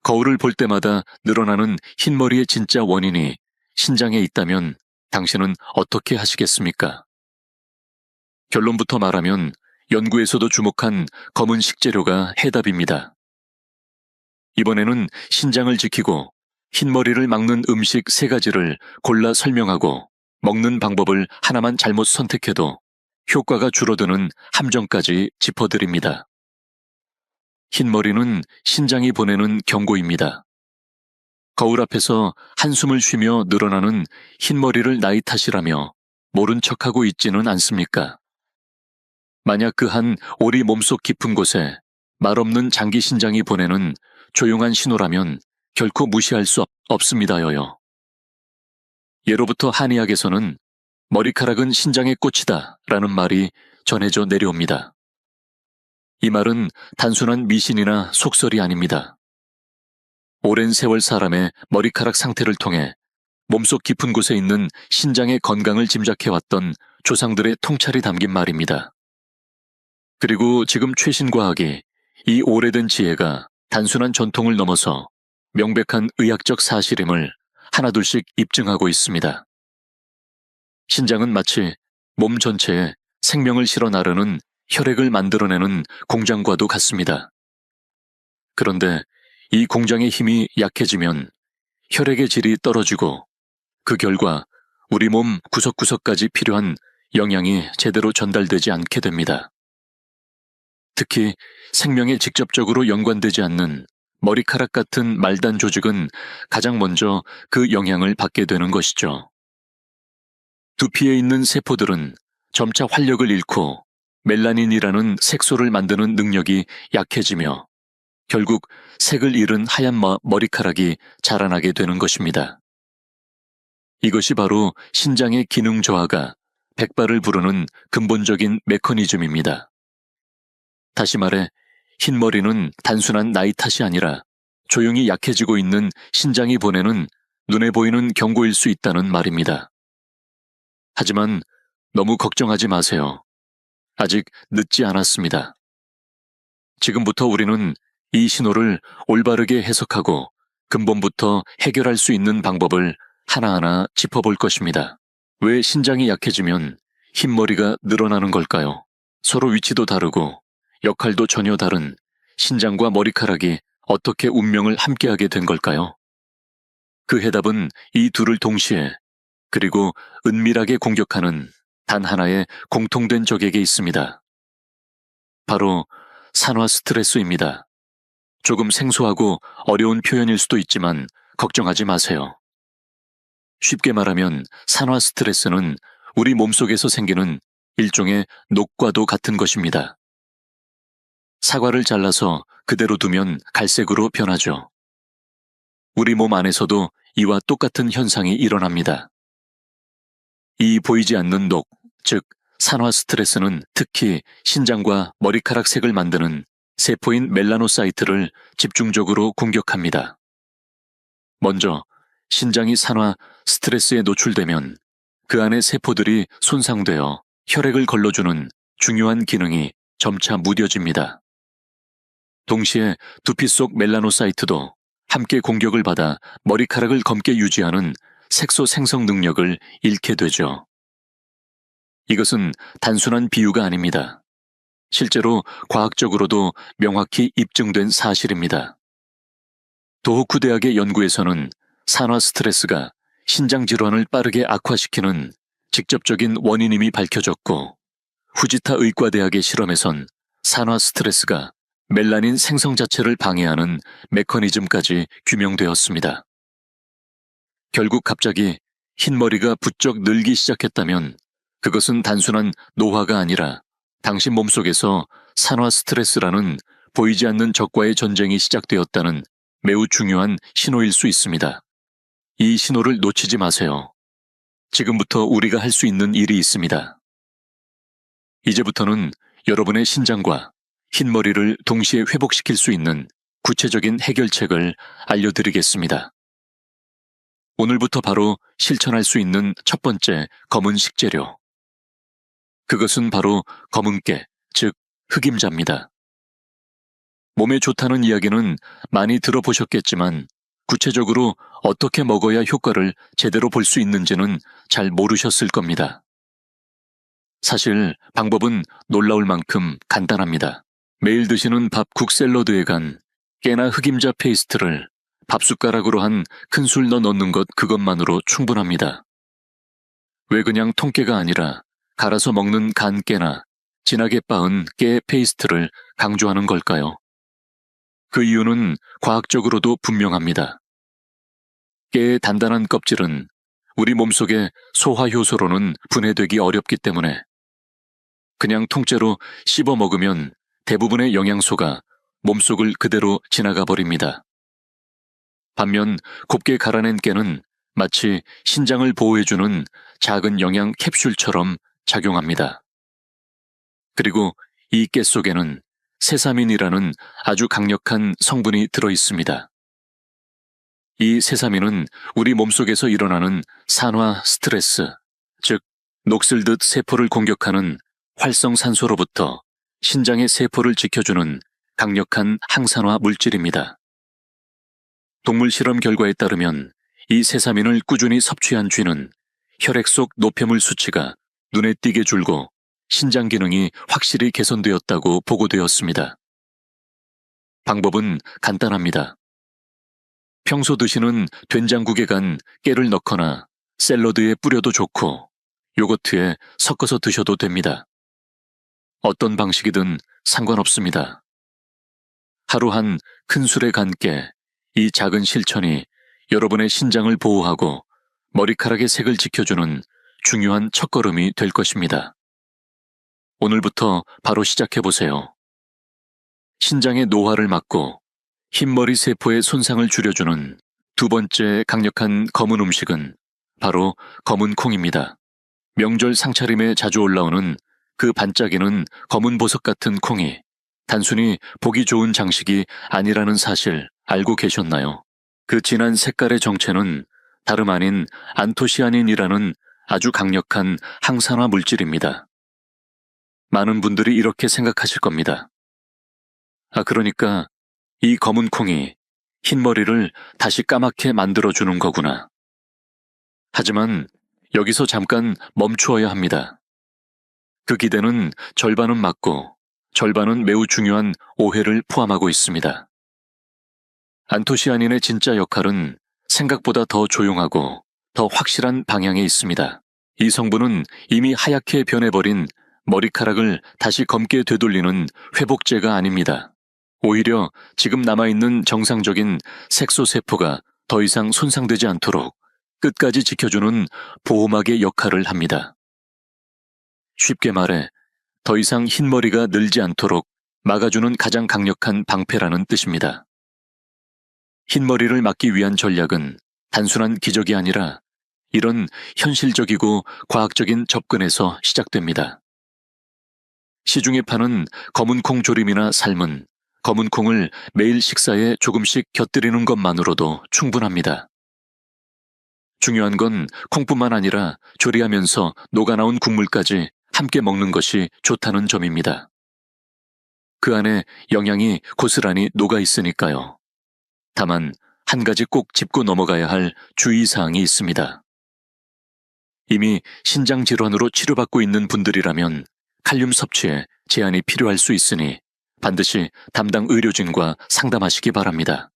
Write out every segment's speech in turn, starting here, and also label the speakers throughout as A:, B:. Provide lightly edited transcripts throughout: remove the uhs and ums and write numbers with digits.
A: 거울을 볼 때마다 늘어나는 흰머리의 진짜 원인이 신장에 있다면 당신은 어떻게 하시겠습니까? 결론부터 말하면 연구에서도 주목한 검은 식재료가 해답입니다. 이번에는 신장을 지키고 흰머리를 막는 음식 3가지를 골라 설명하고 먹는 방법을 하나만 잘못 선택해도 효과가 줄어드는 함정까지 짚어드립니다. 흰머리는 신장이 보내는 경고입니다. 거울 앞에서 한숨을 쉬며 늘어나는 흰머리를 나이 탓이라며 모른 척하고 있지는 않습니까? 만약 그 한 오리 몸속 깊은 곳에 말없는 장기 신장이 보내는 조용한 신호라면 결코 무시할 수 없습니다여요. 예로부터 한의학에서는 머리카락은 신장의 꽃이다 라는 말이 전해져 내려옵니다. 이 말은 단순한 미신이나 속설이 아닙니다. 오랜 세월 사람의 머리카락 상태를 통해 몸속 깊은 곳에 있는 신장의 건강을 짐작해왔던 조상들의 통찰이 담긴 말입니다. 그리고 지금 최신 과학이 이 오래된 지혜가 단순한 전통을 넘어서 명백한 의학적 사실임을 하나둘씩 입증하고 있습니다. 신장은 마치 몸 전체에 생명을 실어 나르는 혈액을 만들어내는 공장과도 같습니다. 그런데 이 공장의 힘이 약해지면 혈액의 질이 떨어지고 그 결과 우리 몸 구석구석까지 필요한 영양이 제대로 전달되지 않게 됩니다. 특히 생명에 직접적으로 연관되지 않는 머리카락 같은 말단 조직은 가장 먼저 그 영향을 받게 되는 것이죠. 두피에 있는 세포들은 점차 활력을 잃고 멜라닌이라는 색소를 만드는 능력이 약해지며 결국 색을 잃은 하얀 머리카락이 자라나게 되는 것입니다. 이것이 바로 신장의 기능 저하가 백발을 부르는 근본적인 메커니즘입니다. 다시 말해 흰머리는 단순한 나이 탓이 아니라 조용히 약해지고 있는 신장이 보내는 눈에 보이는 경고일 수 있다는 말입니다. 하지만 너무 걱정하지 마세요. 아직 늦지 않았습니다. 지금부터 우리는 이 신호를 올바르게 해석하고 근본부터 해결할 수 있는 방법을 하나하나 짚어볼 것입니다. 왜 신장이 약해지면 흰머리가 늘어나는 걸까요? 서로 위치도 다르고 역할도 전혀 다른 신장과 머리카락이 어떻게 운명을 함께하게 된 걸까요? 그 해답은 이 둘을 동시에 그리고 은밀하게 공격하는 단 하나의 공통된 적에게 있습니다. 바로 산화 스트레스입니다. 조금 생소하고 어려운 표현일 수도 있지만 걱정하지 마세요. 쉽게 말하면 산화 스트레스는 우리 몸속에서 생기는 일종의 녹과도 같은 것입니다. 사과를 잘라서 그대로 두면 갈색으로 변하죠. 우리 몸 안에서도 이와 똑같은 현상이 일어납니다. 이 보이지 않는 녹, 즉 산화 스트레스는 특히 신장과 머리카락 색을 만드는 세포인 멜라노사이트를 집중적으로 공격합니다. 먼저 신장이 산화 스트레스에 노출되면 그 안의 세포들이 손상되어 혈액을 걸러주는 중요한 기능이 점차 무뎌집니다. 동시에 두피 속 멜라노사이트도 함께 공격을 받아 머리카락을 검게 유지하는 색소 생성 능력을 잃게 되죠. 이것은 단순한 비유가 아닙니다. 실제로 과학적으로도 명확히 입증된 사실입니다. 도호쿠 대학의 연구에서는 산화 스트레스가 신장 질환을 빠르게 악화시키는 직접적인 원인임이 밝혀졌고, 후지타 의과대학의 실험에선 산화 스트레스가 멜라닌 생성 자체를 방해하는 메커니즘까지 규명되었습니다. 결국 갑자기 흰머리가 부쩍 늘기 시작했다면 그것은 단순한 노화가 아니라 당신 몸속에서 산화 스트레스라는 보이지 않는 적과의 전쟁이 시작되었다는 매우 중요한 신호일 수 있습니다. 이 신호를 놓치지 마세요. 지금부터 우리가 할 수 있는 일이 있습니다. 이제부터는 여러분의 신장과 흰머리를 동시에 회복시킬 수 있는 구체적인 해결책을 알려드리겠습니다. 오늘부터 바로 실천할 수 있는 첫 번째 검은 식재료. 그것은 바로 검은깨, 즉 흑임자입니다. 몸에 좋다는 이야기는 많이 들어보셨겠지만 구체적으로 어떻게 먹어야 효과를 제대로 볼 수 있는지는 잘 모르셨을 겁니다. 사실 방법은 놀라울 만큼 간단합니다. 매일 드시는 밥 국 샐러드에 간 깨나 흑임자 페이스트를 밥숟가락으로 한 큰술 넣는 것 그것만으로 충분합니다. 왜 그냥 통깨가 아니라 갈아서 먹는 간 깨나 진하게 빻은 깨 페이스트를 강조하는 걸까요? 그 이유는 과학적으로도 분명합니다. 깨의 단단한 껍질은 우리 몸속의 소화효소로는 분해되기 어렵기 때문에 그냥 통째로 씹어 먹으면 대부분의 영양소가 몸속을 그대로 지나가 버립니다. 반면 곱게 갈아낸 깨는 마치 신장을 보호해주는 작은 영양 캡슐처럼 작용합니다. 그리고 이 깨 속에는 세사민이라는 아주 강력한 성분이 들어 있습니다. 이 세사민은 우리 몸속에서 일어나는 산화 스트레스, 즉 녹슬듯 세포를 공격하는 활성산소로부터 신장의 세포를 지켜주는 강력한 항산화 물질입니다. 동물 실험 결과에 따르면 이 세사민을 꾸준히 섭취한 쥐는 혈액 속 노폐물 수치가 눈에 띄게 줄고 신장 기능이 확실히 개선되었다고 보고되었습니다. 방법은 간단합니다. 평소 드시는 된장국에 간 깨를 넣거나 샐러드에 뿌려도 좋고 요거트에 섞어서 드셔도 됩니다. 어떤 방식이든 상관없습니다. 하루 한 큰술에 간 깨, 이 작은 실천이 여러분의 신장을 보호하고 머리카락의 색을 지켜주는 중요한 첫걸음이 될 것입니다. 오늘부터 바로 시작해보세요. 신장의 노화를 막고 흰머리 세포의 손상을 줄여주는 두 번째 강력한 검은 음식은 바로 검은 콩입니다. 명절 상차림에 자주 올라오는 그 반짝이는 검은 보석 같은 콩이 단순히 보기 좋은 장식이 아니라는 사실 알고 계셨나요? 그 진한 색깔의 정체는 다름 아닌 안토시아닌이라는 아주 강력한 항산화 물질입니다. 많은 분들이 이렇게 생각하실 겁니다. 그러니까 이 검은 콩이 흰머리를 다시 까맣게 만들어주는 거구나. 하지만 여기서 잠깐 멈추어야 합니다. 그 기대는 절반은 맞고 절반은 매우 중요한 오해를 포함하고 있습니다. 안토시아닌의 진짜 역할은 생각보다 더 조용하고 더 확실한 방향에 있습니다. 이 성분은 이미 하얗게 변해버린 머리카락을 다시 검게 되돌리는 회복제가 아닙니다. 오히려 지금 남아있는 정상적인 색소세포가 더 이상 손상되지 않도록 끝까지 지켜주는 보호막의 역할을 합니다. 쉽게 말해 더 이상 흰머리가 늘지 않도록 막아주는 가장 강력한 방패라는 뜻입니다. 흰머리를 막기 위한 전략은 단순한 기적이 아니라 이런 현실적이고 과학적인 접근에서 시작됩니다. 시중에 파는 검은콩 조림이나 삶은 검은콩을 매일 식사에 조금씩 곁들이는 것만으로도 충분합니다. 중요한 건 콩뿐만 아니라 조리하면서 녹아나온 국물까지 함께 먹는 것이 좋다는 점입니다. 그 안에 영양이 고스란히 녹아 있으니까요. 다만 한 가지 꼭 짚고 넘어가야 할 주의사항이 있습니다. 이미 신장 질환으로 치료받고 있는 분들이라면 칼륨 섭취에 제한이 필요할 수 있으니 반드시 담당 의료진과 상담하시기 바랍니다.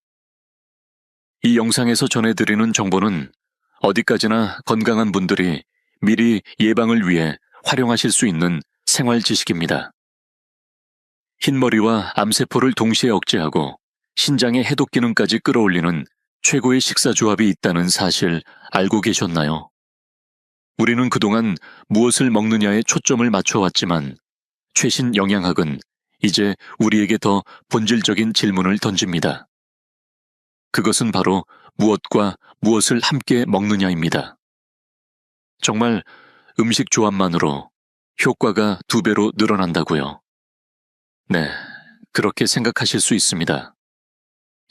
A: 이 영상에서 전해드리는 정보는 어디까지나 건강한 분들이 미리 예방을 위해 활용하실 수 있는 생활 지식입니다. 흰머리와 암세포를 동시에 억제하고 신장의 해독 기능까지 끌어올리는 최고의 식사 조합이 있다는 사실 알고 계셨나요? 우리는 그동안 무엇을 먹느냐에 초점을 맞춰왔지만 최신 영양학은 이제 우리에게 더 본질적인 질문을 던집니다. 그것은 바로 무엇과 무엇을 함께 먹느냐입니다. 정말 음식 조합만으로 효과가 2배로 늘어난다고요. 네, 그렇게 생각하실 수 있습니다.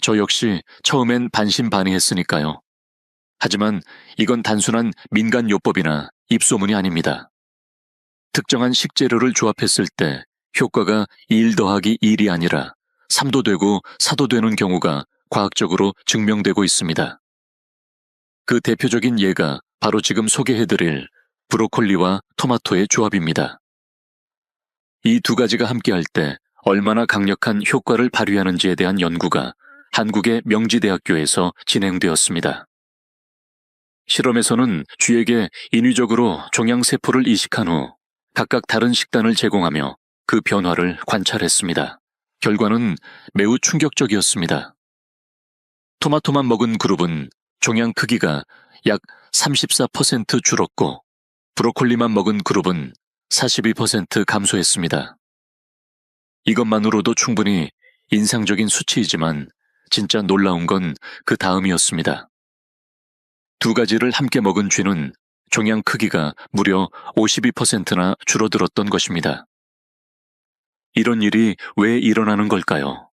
A: 저 역시 처음엔 반신반의했으니까요. 하지만 이건 단순한 민간요법이나 입소문이 아닙니다. 특정한 식재료를 조합했을 때 효과가 1 더하기 1이 아니라 삼도되고 사도되는 경우가 과학적으로 증명되고 있습니다. 그 대표적인 예가 바로 지금 소개해드릴 브로콜리와 토마토의 조합입니다. 이 두 가지가 함께할 때 얼마나 강력한 효과를 발휘하는지에 대한 연구가 한국의 명지대학교에서 진행되었습니다. 실험에서는 쥐에게 인위적으로 종양세포를 이식한 후 각각 다른 식단을 제공하며 그 변화를 관찰했습니다. 결과는 매우 충격적이었습니다. 토마토만 먹은 그룹은 종양 크기가 약 34% 줄었고 브로콜리만 먹은 그룹은 42% 감소했습니다. 이것만으로도 충분히 인상적인 수치이지만 진짜 놀라운 건 그 다음이었습니다. 두 가지를 함께 먹은 쥐는 종양 크기가 무려 52%나 줄어들었던 것입니다. 이런 일이 왜 일어나는 걸까요?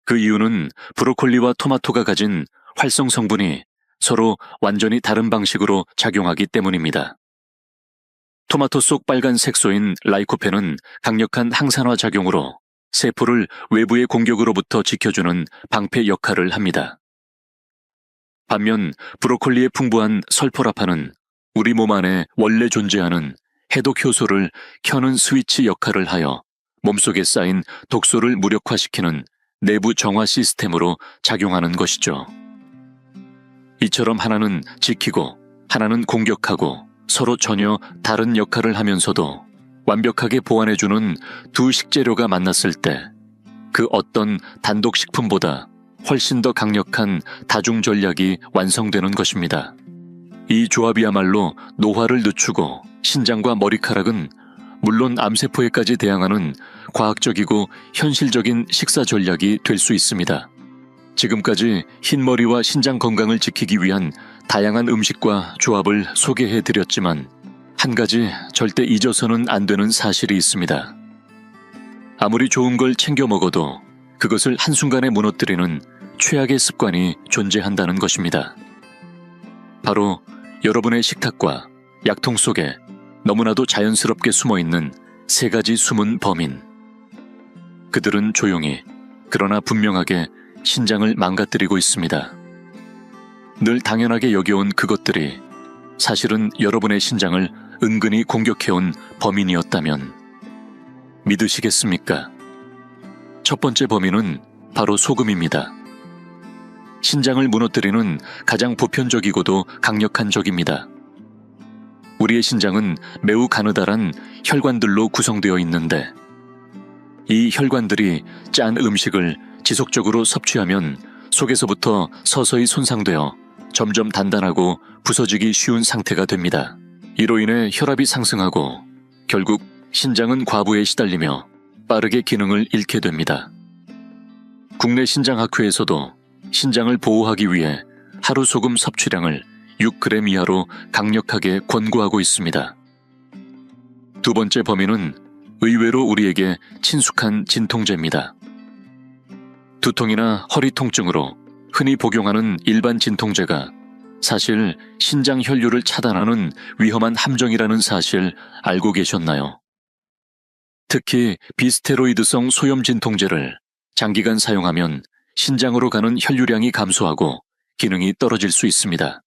A: 그 이유는 브로콜리와 토마토가 가진 활성 성분이 서로 완전히 다른 방식으로 작용하기 때문입니다. 토마토 속 빨간 색소인 라이코펜은 강력한 항산화 작용으로 세포를 외부의 공격으로부터 지켜주는 방패 역할을 합니다. 반면 브로콜리의 풍부한 설포라판은 우리 몸 안에 원래 존재하는 해독 효소를 켜는 스위치 역할을 하여 몸속에 쌓인 독소를 무력화시키는 내부 정화 시스템으로 작용하는 것이죠. 이처럼 하나는 지키고 하나는 공격하고 서로 전혀 다른 역할을 하면서도 완벽하게 보완해주는 두 식재료가 만났을 때 그 어떤 단독 식품보다 훨씬 더 강력한 다중 전략이 완성되는 것입니다. 이 조합이야말로 노화를 늦추고 신장과 머리카락은 물론 암세포에까지 대항하는 과학적이고 현실적인 식사 전략이 될 수 있습니다. 지금까지 흰머리와 신장 건강을 지키기 위한 다양한 음식과 조합을 소개해드렸지만 한 가지 절대 잊어서는 안 되는 사실이 있습니다. 아무리 좋은 걸 챙겨 먹어도 그것을 한순간에 무너뜨리는 최악의 습관이 존재한다는 것입니다. 바로 여러분의 식탁과 약통 속에 너무나도 자연스럽게 숨어있는 세 가지 숨은 범인. 그들은 조용히 그러나 분명하게 신장을 망가뜨리고 있습니다. 늘 당연하게 여겨온 그것들이 사실은 여러분의 신장을 은근히 공격해온 범인이었다면 믿으시겠습니까? 첫 번째 범인은 바로 소금입니다. 신장을 무너뜨리는 가장 보편적이고도 강력한 적입니다. 우리의 신장은 매우 가느다란 혈관들로 구성되어 있는데 이 혈관들이 짠 음식을 지속적으로 섭취하면 속에서부터 서서히 손상되어 점점 단단하고 부서지기 쉬운 상태가 됩니다. 이로 인해 혈압이 상승하고 결국 신장은 과부에 시달리며 빠르게 기능을 잃게 됩니다. 국내 신장학회에서도 신장을 보호하기 위해 하루 소금 섭취량을 6g 이하로 강력하게 권고하고 있습니다. 두 번째 범인은 의외로 우리에게 친숙한 진통제입니다. 두통이나 허리 통증으로 흔히 복용하는 일반 진통제가 사실 신장 혈류를 차단하는 위험한 함정이라는 사실 알고 계셨나요? 특히 비스테로이드성 소염 진통제를 장기간 사용하면 신장으로 가는 혈류량이 감소하고 기능이 떨어질 수 있습니다.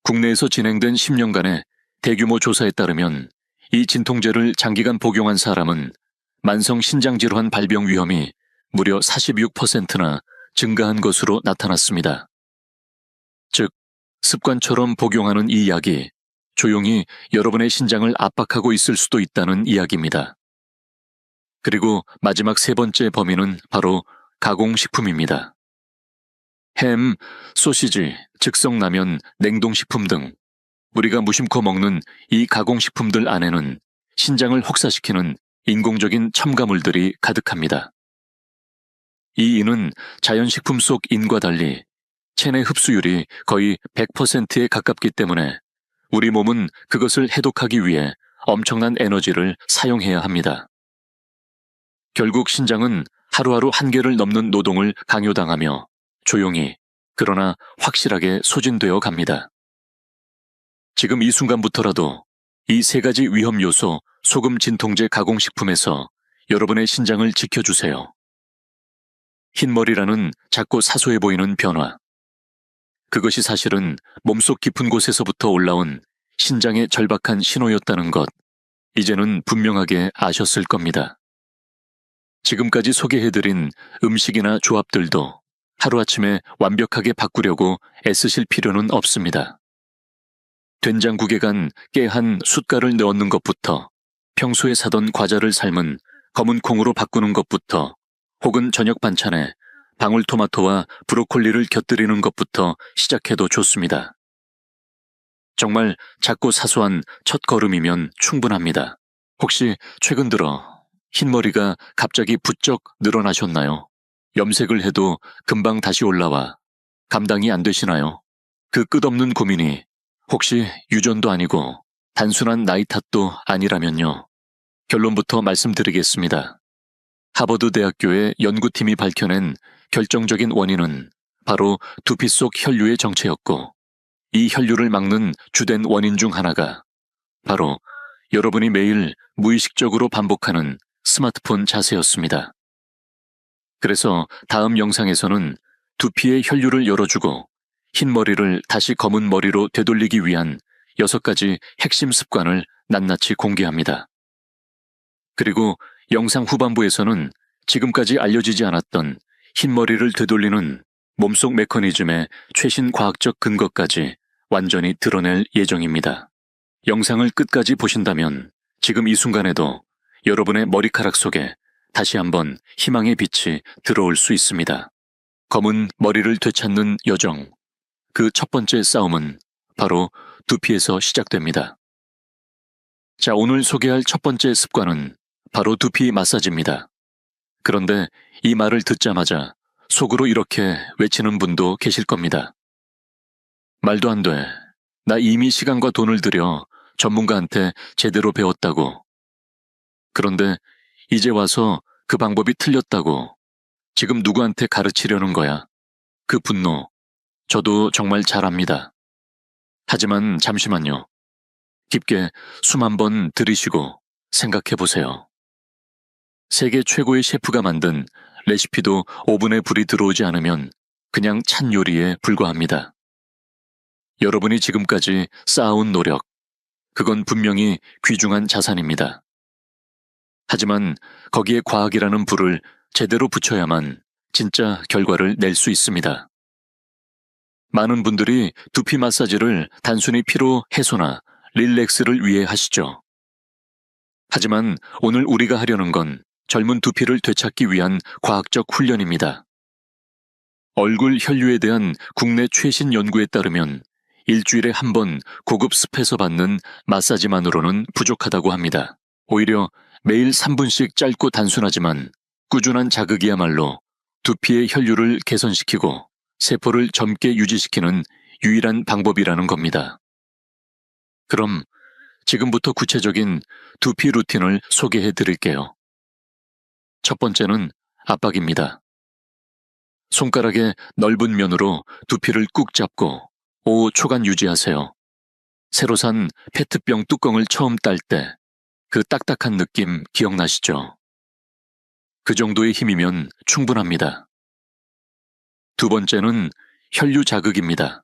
A: 국내에서 진행된 10년간의 대규모 조사에 따르면 이 진통제를 장기간 복용한 사람은 만성 신장질환 발병 위험이 무려 46%나 증가한 것으로 나타났습니다. 즉, 습관처럼 복용하는 이 약이 조용히 여러분의 신장을 압박하고 있을 수도 있다는 이야기입니다. 그리고 마지막 세 번째 범인은 바로 가공식품입니다. 햄, 소시지, 즉석라면, 냉동식품 등 우리가 무심코 먹는 이 가공식품들 안에는 신장을 혹사시키는 인공적인 첨가물들이 가득합니다. 이 인은 자연식품 속 인과 달리 체내 흡수율이 거의 100%에 가깝기 때문에 우리 몸은 그것을 해독하기 위해 엄청난 에너지를 사용해야 합니다. 결국 신장은 하루하루 한계를 넘는 노동을 강요당하며 조용히 그러나 확실하게 소진되어 갑니다. 지금 이 순간부터라도 이 세 가지 위험 요소 소금 진통제 가공식품에서 여러분의 신장을 지켜주세요. 흰머리라는 작고 사소해 보이는 변화. 그것이 사실은 몸속 깊은 곳에서부터 올라온 신장의 절박한 신호였다는 것, 이제는 분명하게 아셨을 겁니다. 지금까지 소개해드린 음식이나 조합들도 하루아침에 완벽하게 바꾸려고 애쓰실 필요는 없습니다. 된장국에 간 깨 한 숟갈을 넣는 것부터, 평소에 사던 과자를 삶은 검은 콩으로 바꾸는 것부터, 혹은 저녁 반찬에 방울토마토와 브로콜리를 곁들이는 것부터 시작해도 좋습니다. 정말 작고 사소한 첫 걸음이면 충분합니다. 혹시 최근 들어 흰머리가 갑자기 부쩍 늘어나셨나요? 염색을 해도 금방 다시 올라와 감당이 안 되시나요? 그 끝없는 고민이 혹시 유전도 아니고 단순한 나이 탓도 아니라면요. 결론부터 말씀드리겠습니다. 하버드 대학교의 연구팀이 밝혀낸 결정적인 원인은 바로 두피 속 혈류의 정체였고, 이 혈류를 막는 주된 원인 중 하나가 바로 여러분이 매일 무의식적으로 반복하는 스마트폰 자세였습니다. 그래서 다음 영상에서는 두피의 혈류를 열어주고 흰머리를 다시 검은 머리로 되돌리기 위한 6가지 핵심 습관을 낱낱이 공개합니다. 그리고 영상 후반부에서는 지금까지 알려지지 않았던 흰머리를 되돌리는 몸속 메커니즘의 최신 과학적 근거까지 완전히 드러낼 예정입니다. 영상을 끝까지 보신다면 지금 이 순간에도 여러분의 머리카락 속에 다시 한번 희망의 빛이 들어올 수 있습니다. 검은 머리를 되찾는 여정. 그 첫 번째 싸움은 바로 두피에서 시작됩니다. 자, 오늘 소개할 첫 번째 습관은 바로 두피 마사지입니다. 그런데 이 말을 듣자마자 속으로 이렇게 외치는 분도 계실 겁니다. 말도 안 돼. 나 이미 시간과 돈을 들여 전문가한테 제대로 배웠다고. 그런데 이제 와서 그 방법이 틀렸다고. 지금 누구한테 가르치려는 거야. 그 분노. 저도 정말 잘 압니다. 하지만 잠시만요. 깊게 숨 한번 들이쉬고 생각해 보세요. 세계 최고의 셰프가 만든 레시피도 오븐에 불이 들어오지 않으면 그냥 찬 요리에 불과합니다. 여러분이 지금까지 쌓아온 노력, 그건 분명히 귀중한 자산입니다. 하지만 거기에 과학이라는 불을 제대로 붙여야만 진짜 결과를 낼 수 있습니다. 많은 분들이 두피 마사지를 단순히 피로 해소나 릴렉스를 위해 하시죠. 하지만 오늘 우리가 하려는 건 젊은 두피를 되찾기 위한 과학적 훈련입니다. 얼굴 혈류에 대한 국내 최신 연구에 따르면 일주일에 한 번 고급 습에서 받는 마사지만으로는 부족하다고 합니다. 오히려 매일 3분씩 짧고 단순하지만 꾸준한 자극이야말로 두피의 혈류를 개선시키고 세포를 젊게 유지시키는 유일한 방법이라는 겁니다. 그럼 지금부터 구체적인 두피 루틴을 소개해 드릴게요. 첫 번째는 압박입니다. 손가락의 넓은 면으로 두피를 꾹 잡고 5초간 유지하세요. 새로 산 페트병 뚜껑을 처음 딸 때 그 딱딱한 느낌 기억나시죠? 그 정도의 힘이면 충분합니다. 두 번째는 혈류 자극입니다.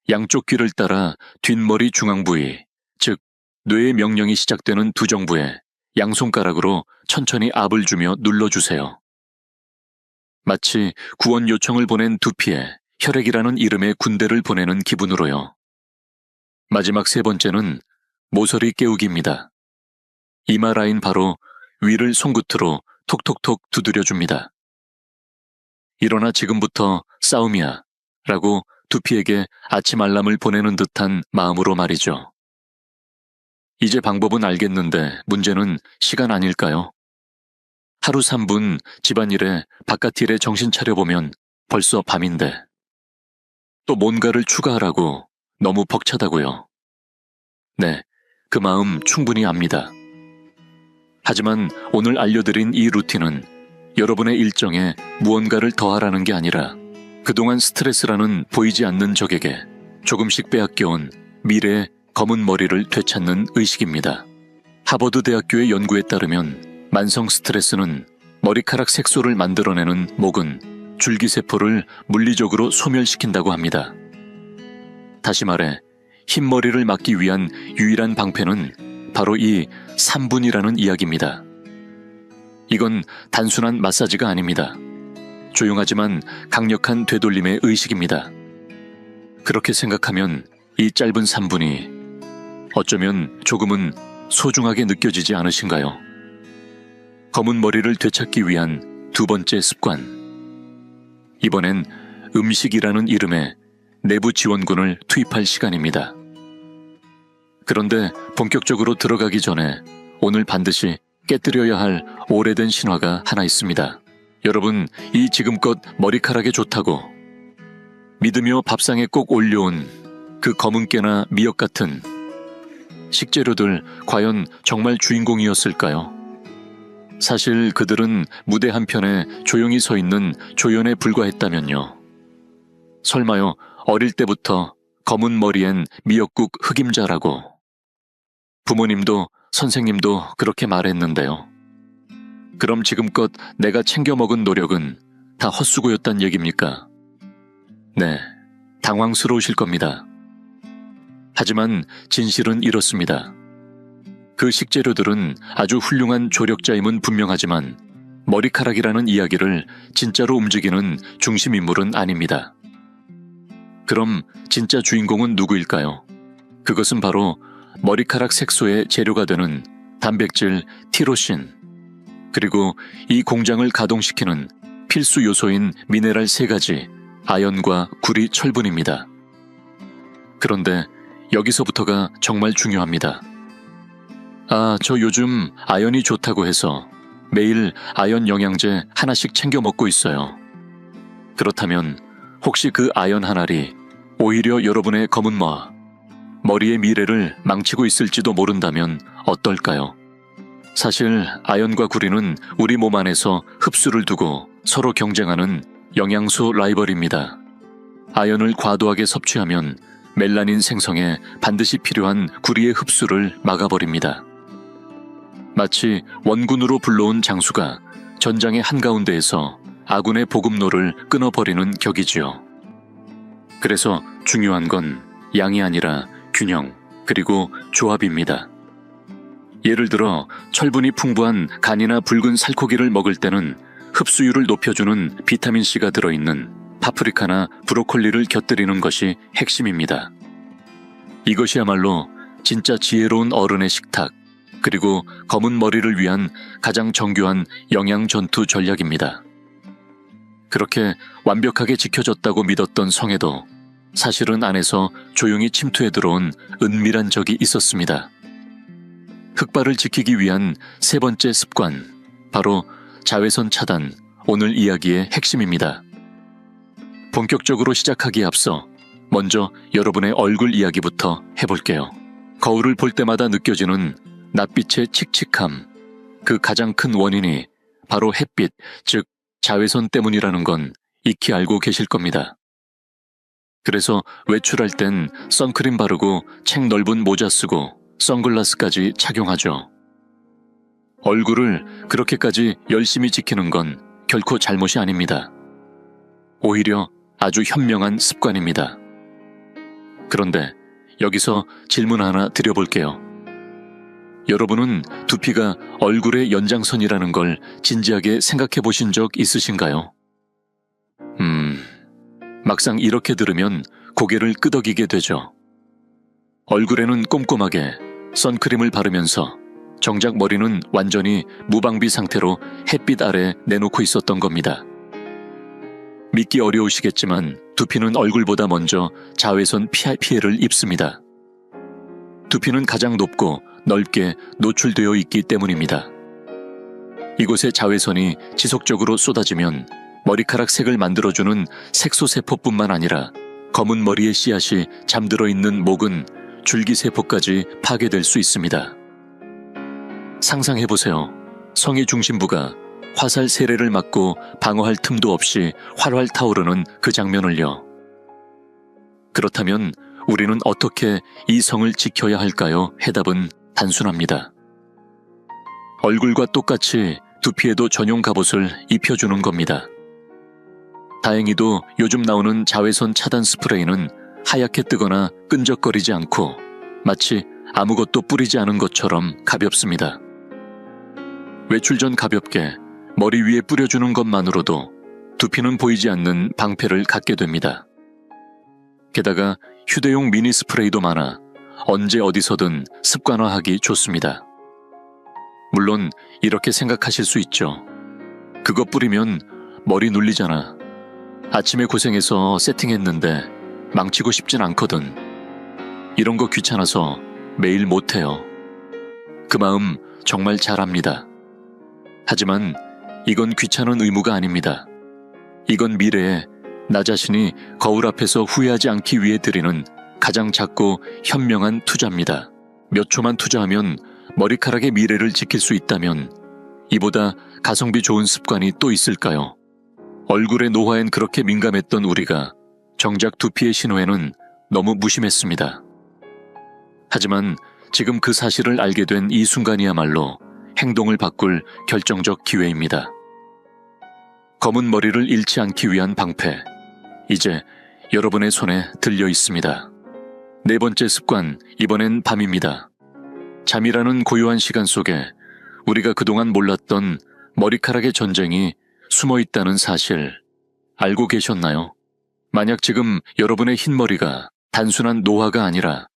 A: 양쪽 귀를 따라 뒷머리 중앙 부위, 즉 뇌의 명령이 시작되는 두 정부에 양손가락으로 천천히 압을 주며 눌러주세요. 마치 구원 요청을 보낸 두피에 혈액이라는 이름의 군대를 보내는 기분으로요. 마지막 세 번째는 모서리 깨우기입니다. 이마 라인 바로 위를 손끝으로 톡톡톡 두드려줍니다. 일어나 지금부터 싸움이야 라고 두피에게 아침 알람을 보내는 듯한 마음으로 말이죠. 이제 방법은 알겠는데 문제는 시간 아닐까요? 하루 3분 집안일에 바깥일에 정신 차려보면 벌써 밤인데 또 뭔가를 추가하라고 너무 벅차다고요. 네, 그 마음 충분히 압니다. 하지만 오늘 알려드린 이 루틴은 여러분의 일정에 무언가를 더하라는 게 아니라 그동안 스트레스라는 보이지 않는 적에게 조금씩 빼앗겨온 미래의 검은 머리를 되찾는 의식입니다. 하버드 대학교의 연구에 따르면 만성 스트레스는 머리카락 색소를 만들어내는 모근, 줄기세포를 물리적으로 소멸시킨다고 합니다. 다시 말해 흰머리를 막기 위한 유일한 방패는 바로 이 3분이라는 이야기입니다. 이건 단순한 마사지가 아닙니다. 조용하지만 강력한 되돌림의 의식입니다. 그렇게 생각하면 이 짧은 3분이 어쩌면 조금은 소중하게 느껴지지 않으신가요? 검은 머리를 되찾기 위한 두 번째 습관. 이번엔 음식이라는 이름의 내부 지원군을 투입할 시간입니다. 그런데 본격적으로 들어가기 전에 오늘 반드시 깨뜨려야 할 오래된 신화가 하나 있습니다. 여러분, 이 지금껏 머리카락에 좋다고 믿으며 밥상에 꼭 올려온 그 검은 깨나 미역 같은 식재료들 과연 정말 주인공이었을까요? 사실 그들은 무대 한편에 조용히 서 있는 조연에 불과했다면요. 설마요, 어릴 때부터 검은 머리엔 미역국 흑임자라고. 부모님도 선생님도 그렇게 말했는데요. 그럼 지금껏 내가 챙겨 먹은 노력은 다 헛수고였단 얘기입니까? 네, 당황스러우실 겁니다. 하지만 진실은 이렇습니다. 그 식재료들은 아주 훌륭한 조력자임은 분명하지만 머리카락이라는 이야기를 진짜로 움직이는 중심인물은 아닙니다. 그럼 진짜 주인공은 누구일까요? 그것은 바로 머리카락 색소의 재료가 되는 단백질 티로신, 그리고 이 공장을 가동시키는 필수 요소인 미네랄 3가지, 아연과 구리, 철분입니다. 그런데 여기서부터가 정말 중요합니다. 저 요즘 아연이 좋다고 해서 매일 아연 영양제 하나씩 챙겨 먹고 있어요. 그렇다면 혹시 그 아연 하나리 오히려 여러분의 검은 머리의 미래를 망치고 있을지도 모른다면 어떨까요? 사실 아연과 구리는 우리 몸 안에서 흡수를 두고 서로 경쟁하는 영양소 라이벌입니다. 아연을 과도하게 섭취하면 멜라닌 생성에 반드시 필요한 구리의 흡수를 막아버립니다. 마치 원군으로 불러온 장수가 전장의 한가운데에서 아군의 보급로를 끊어버리는 격이지요. 그래서 중요한 건 양이 아니라 균형, 그리고 조합입니다. 예를 들어 철분이 풍부한 간이나 붉은 살코기를 먹을 때는 흡수율을 높여주는 비타민C가 들어있는 파프리카나 브로콜리를 곁들이는 것이 핵심입니다. 이것이야말로 진짜 지혜로운 어른의 식탁, 그리고 검은 머리를 위한 가장 정교한 영양 전투 전략입니다. 그렇게 완벽하게 지켜졌다고 믿었던 성에도 사실은 안에서 조용히 침투해 들어온 은밀한 적이 있었습니다. 흑발을 지키기 위한 3번째 습관, 바로 자외선 차단, 오늘 이야기의 핵심입니다. 본격적으로 시작하기에 앞서 먼저 여러분의 얼굴 이야기부터 해볼게요. 거울을 볼 때마다 느껴지는 낯빛의 칙칙함, 그 가장 큰 원인이 바로 햇빛, 즉 자외선 때문이라는 건 익히 알고 계실 겁니다. 그래서 외출할 땐 선크림 바르고 책 넓은 모자 쓰고 선글라스까지 착용하죠. 얼굴을 그렇게까지 열심히 지키는 건 결코 잘못이 아닙니다. 오히려 아주 현명한 습관입니다. 그런데 여기서 질문 하나 드려볼게요. 여러분은 두피가 얼굴의 연장선이라는 걸 진지하게 생각해 보신 적 있으신가요? 막상 이렇게 들으면 고개를 끄덕이게 되죠. 얼굴에는 꼼꼼하게 선크림을 바르면서 정작 머리는 완전히 무방비 상태로 햇빛 아래 내놓고 있었던 겁니다. 믿기 어려우시겠지만 두피는 얼굴보다 먼저 자외선 피해를 입습니다. 두피는 가장 높고 넓게 노출되어 있기 때문입니다. 이곳에 자외선이 지속적으로 쏟아지면 머리카락 색을 만들어주는 색소세포뿐만 아니라 검은 머리의 씨앗이 잠들어 있는 모근, 줄기세포까지 파괴될 수 있습니다. 상상해보세요. 성의 중심부가 화살 세례를 맞고 방어할 틈도 없이 활활 타오르는 그 장면을요. 그렇다면 우리는 어떻게 이 성을 지켜야 할까요? 해답은 단순합니다. 얼굴과 똑같이 두피에도 전용 갑옷을 입혀주는 겁니다. 다행히도 요즘 나오는 자외선 차단 스프레이는 하얗게 뜨거나 끈적거리지 않고 마치 아무것도 뿌리지 않은 것처럼 가볍습니다. 외출 전 가볍게 머리 위에 뿌려주는 것만으로도 두피는 보이지 않는 방패를 갖게 됩니다. 게다가 휴대용 미니 스프레이도 많아 언제 어디서든 습관화하기 좋습니다. 물론 이렇게 생각하실 수 있죠. 그거 뿌리면 머리 눌리잖아. 아침에 고생해서 세팅했는데 망치고 싶진 않거든. 이런 거 귀찮아서 매일 못해요. 그 마음 정말 잘 압니다. 하지만 이건 귀찮은 의무가 아닙니다. 이건 미래에 나 자신이 거울 앞에서 후회하지 않기 위해 드리는 가장 작고 현명한 투자입니다. 몇 초만 투자하면 머리카락의 미래를 지킬 수 있다면 이보다 가성비 좋은 습관이 또 있을까요? 얼굴의 노화엔 그렇게 민감했던 우리가 정작 두피의 신호에는 너무 무심했습니다. 하지만 지금 그 사실을 알게 된 이 순간이야말로 행동을 바꿀 결정적 기회입니다. 검은 머리를 잃지 않기 위한 방패, 이제 여러분의 손에 들려 있습니다. 네 번째 습관, 이번엔 밤입니다. 잠이라는 고요한 시간 속에 우리가 그동안 몰랐던 머리카락의 전쟁이 숨어 있다는 사실 알고 계셨나요? 만약 지금 여러분의 흰머리가 단순한 노화가 아니라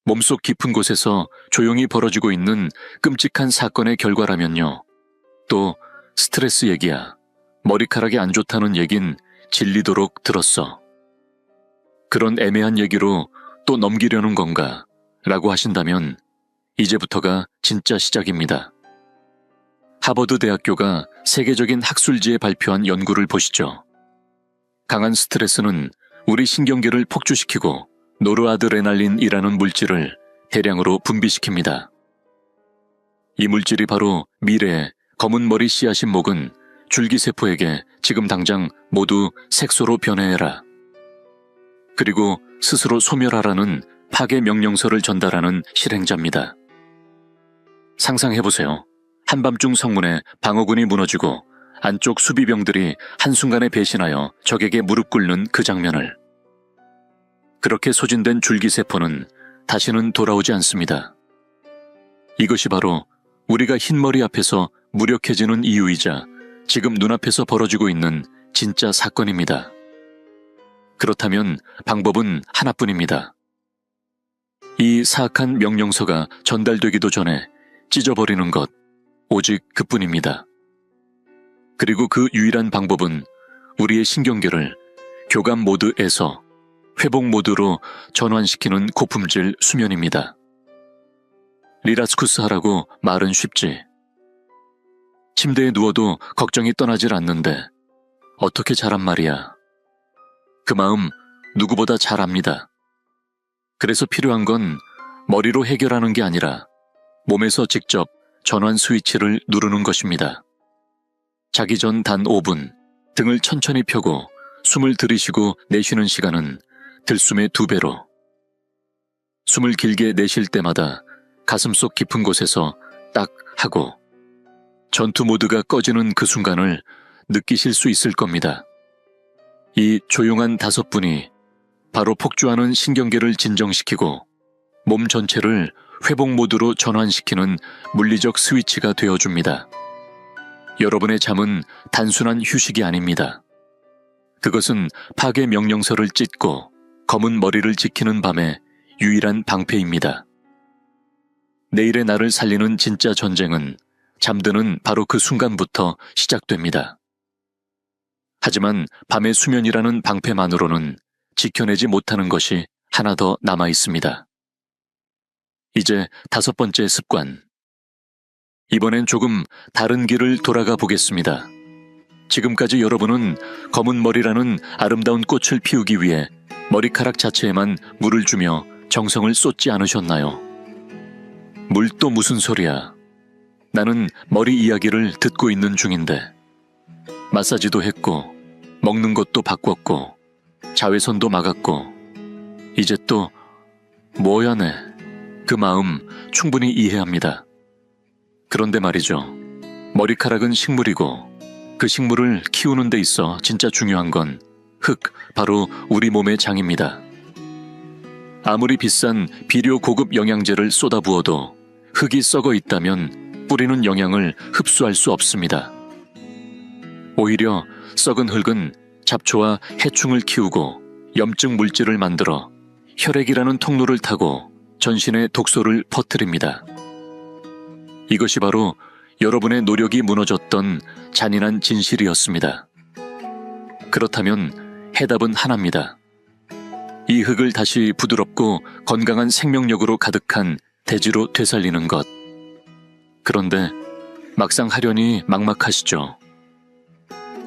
A: 몸속 깊은 곳에서 조용히 벌어지고 있는 끔찍한 사건의 결과라면요. 또 스트레스 얘기야. 머리카락이 안 좋다는 얘긴 질리도록 들었어. 그런 애매한 얘기로 또 넘기려는 건가? 라고 하신다면 이제부터가 진짜 시작입니다. 하버드 대학교가 세계적인 학술지에 발표한 연구를 보시죠. 강한 스트레스는 우리 신경계를 폭주시키고 노르아드레날린이라는 물질을 대량으로 분비시킵니다. 이 물질이 바로 미래의 검은 머리 씨앗인 목은 줄기세포에게 지금 당장 모두 색소로 변해해라. 그리고 스스로 소멸하라는 파괴 명령서를 전달하는 실행자입니다. 상상해보세요. 한밤중 성문에 방어군이 무너지고 안쪽 수비병들이 한순간에 배신하여 적에게 무릎 꿇는 그 장면을. 그렇게 소진된 줄기세포는 다시는 돌아오지 않습니다. 이것이 바로 우리가 흰머리 앞에서 무력해지는 이유이자 지금 눈앞에서 벌어지고 있는 진짜 사건입니다. 그렇다면 방법은 하나뿐입니다. 이 사악한 명령서가 전달되기도 전에 찢어버리는 것, 오직 그뿐입니다. 그리고 그 유일한 방법은 우리의 신경계를 교감 모드에서 회복 모드로 전환시키는 고품질 수면입니다. 리라스쿠스 하라고 말은 쉽지. 침대에 누워도 걱정이 떠나질 않는데 어떻게 자란 말이야. 그 마음 누구보다 잘 압니다. 그래서 필요한 건 머리로 해결하는 게 아니라 몸에서 직접 전환 스위치를 누르는 것입니다. 자기 전 단 5분 등을 천천히 펴고 숨을 들이쉬고 내쉬는 시간은 들숨의 2배로. 숨을 길게 내쉴 때마다 가슴속 깊은 곳에서 딱 하고 전투 모드가 꺼지는 그 순간을 느끼실 수 있을 겁니다. 이 조용한 5분이 바로 폭주하는 신경계를 진정시키고 몸 전체를 회복 모드로 전환시키는 물리적 스위치가 되어줍니다. 여러분의 잠은 단순한 휴식이 아닙니다. 그것은 파괴 명령서를 찢고 검은 머리를 지키는 밤의 유일한 방패입니다. 내일의 나를 살리는 진짜 전쟁은 잠드는 바로 그 순간부터 시작됩니다. 하지만 밤의 수면이라는 방패만으로는 지켜내지 못하는 것이 하나 더 남아 있습니다. 이제 5번째 습관. 이번엔 조금 다른 길을 돌아가 보겠습니다. 지금까지 여러분은 검은 머리라는 아름다운 꽃을 피우기 위해 머리카락 자체에만 물을 주며 정성을 쏟지 않으셨나요? 물 또 무슨 소리야. 나는 머리 이야기를 듣고 있는 중인데. 마사지도 했고, 먹는 것도 바꿨고, 자외선도 막았고, 이제 또 뭐야 네. 그 마음 충분히 이해합니다. 그런데 말이죠. 머리카락은 식물이고 그 식물을 키우는 데 있어 진짜 중요한 건 흙, 바로 우리 몸의 장입니다. 아무리 비싼 비료 고급 영양제를 쏟아부어도 흙이 썩어 있다면 뿌리는 영양을 흡수할 수 없습니다. 오히려 썩은 흙은 잡초와 해충을 키우고 염증 물질을 만들어 혈액이라는 통로를 타고 전신에 독소를 퍼뜨립니다. 이것이 바로 여러분의 노력이 무너졌던 잔인한 진실이었습니다. 그렇다면 해답은 하나입니다. 이 흙을 다시 부드럽고 건강한 생명력으로 가득한 대지로 되살리는 것. 그런데 막상 하려니 막막하시죠.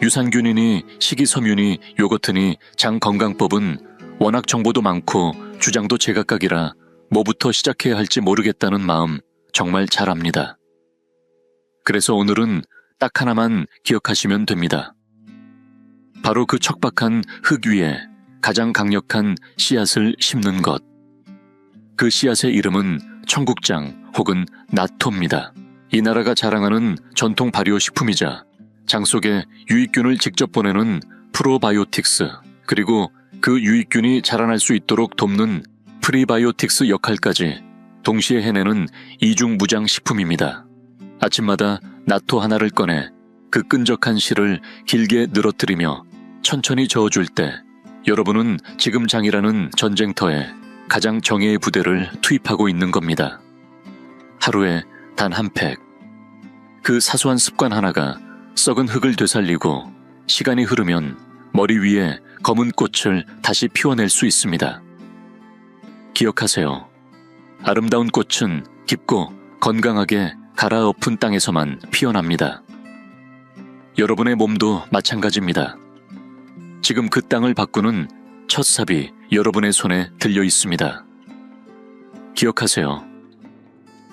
A: 유산균이니 식이섬유니 요거트니 장건강법은 워낙 정보도 많고 주장도 제각각이라 뭐부터 시작해야 할지 모르겠다는 마음 정말 잘 압니다. 그래서 오늘은 딱 하나만 기억하시면 됩니다. 바로 그 척박한 흙 위에 가장 강력한 씨앗을 심는 것. 그 씨앗의 이름은 청국장 혹은 나토입니다. 이 나라가 자랑하는 전통 발효식품이자 장 속에 유익균을 직접 보내는 프로바이오틱스, 그리고 그 유익균이 자라날 수 있도록 돕는 프리바이오틱스 역할까지 동시에 해내는 이중무장 식품입니다. 아침마다 나토 하나를 꺼내 그 끈적한 씨를 길게 늘어뜨리며 천천히 저어줄 때 여러분은 지금 장이라는 전쟁터에 가장 정예의 부대를 투입하고 있는 겁니다. 하루에 단 한 팩. 그 사소한 습관 하나가 썩은 흙을 되살리고 시간이 흐르면 머리 위에 검은 꽃을 다시 피워낼 수 있습니다. 기억하세요. 아름다운 꽃은 깊고 건강하게 갈아엎은 땅에서만 피어납니다. 여러분의 몸도 마찬가지입니다. 지금 그 땅을 바꾸는 첫 삽이 여러분의 손에 들려 있습니다. 기억하세요.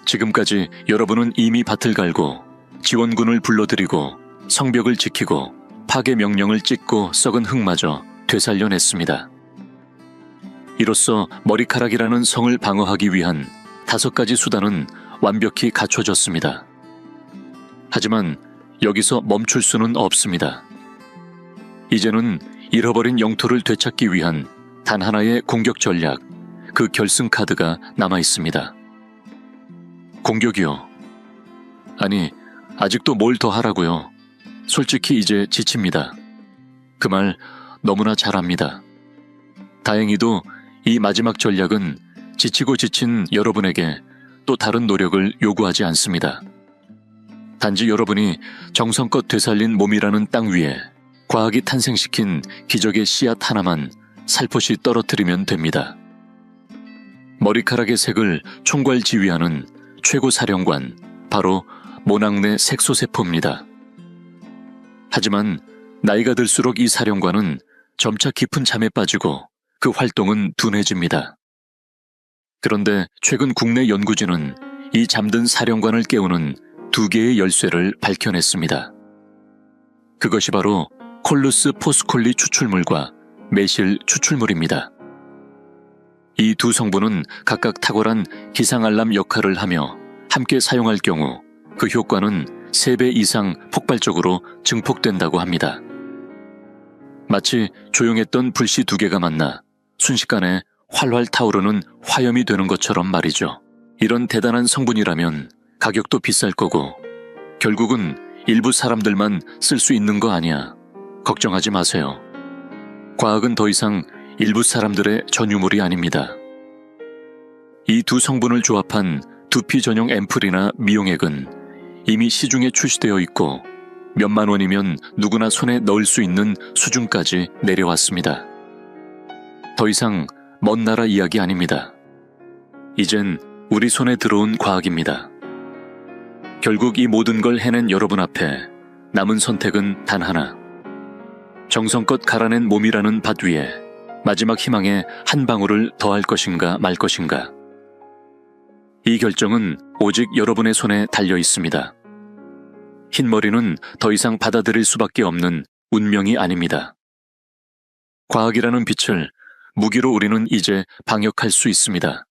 A: 지금까지 여러분은 이미 밭을 갈고 지원군을 불러들이고 성벽을 지키고 파괴 명령을 찍고 썩은 흙마저 되살려냈습니다. 이로써 머리카락이라는 성을 방어하기 위한 5가지 수단은 완벽히 갖춰졌습니다. 하지만 여기서 멈출 수는 없습니다. 이제는 잃어버린 영토를 되찾기 위한 단 하나의 공격 전략, 그 결승 카드가 남아 있습니다. 공격이요? 아니, 아직도 뭘 더 하라고요? 솔직히 이제 지칩니다. 그 말 너무나 잘합니다. 다행히도 이 마지막 전략은 지치고 지친 여러분에게 또 다른 노력을 요구하지 않습니다. 단지 여러분이 정성껏 되살린 몸이라는 땅 위에 과학이 탄생시킨 기적의 씨앗 하나만 살포시 떨어뜨리면 됩니다. 머리카락의 색을 총괄지휘하는 최고 사령관, 바로 모낭내 색소세포입니다. 하지만 나이가 들수록 이 사령관은 점차 깊은 잠에 빠지고 그 활동은 둔해집니다. 그런데 최근 국내 연구진은 이 잠든 사령관을 깨우는 2개의 열쇠를 밝혀냈습니다. 그것이 바로 콜루스 포스콜리 추출물과 메실 추출물입니다. 이 두 성분은 각각 탁월한 기상알람 역할을 하며 함께 사용할 경우 그 효과는 3배 이상 폭발적으로 증폭된다고 합니다. 마치 조용했던 불씨 2개가 만나 순식간에 활활 타오르는 화염이 되는 것처럼 말이죠. 이런 대단한 성분이라면 가격도 비쌀 거고 결국은 일부 사람들만 쓸 수 있는 거 아니야. 걱정하지 마세요. 과학은 더 이상 일부 사람들의 전유물이 아닙니다. 이 두 성분을 조합한 두피 전용 앰플이나 미용액은 이미 시중에 출시되어 있고 몇만 원이면 누구나 손에 넣을 수 있는 수준까지 내려왔습니다. 더 이상 먼 나라 이야기 아닙니다. 이젠 우리 손에 들어온 과학입니다. 결국 이 모든 걸 해낸 여러분 앞에 남은 선택은 단 하나. 정성껏 갈아낸 몸이라는 밭 위에 마지막 희망의 한 방울을 더할 것인가 말 것인가. 이 결정은 오직 여러분의 손에 달려 있습니다. 흰머리는 더 이상 받아들일 수밖에 없는 운명이 아닙니다. 과학이라는 빛을 무기로 우리는 이제 방역할 수 있습니다.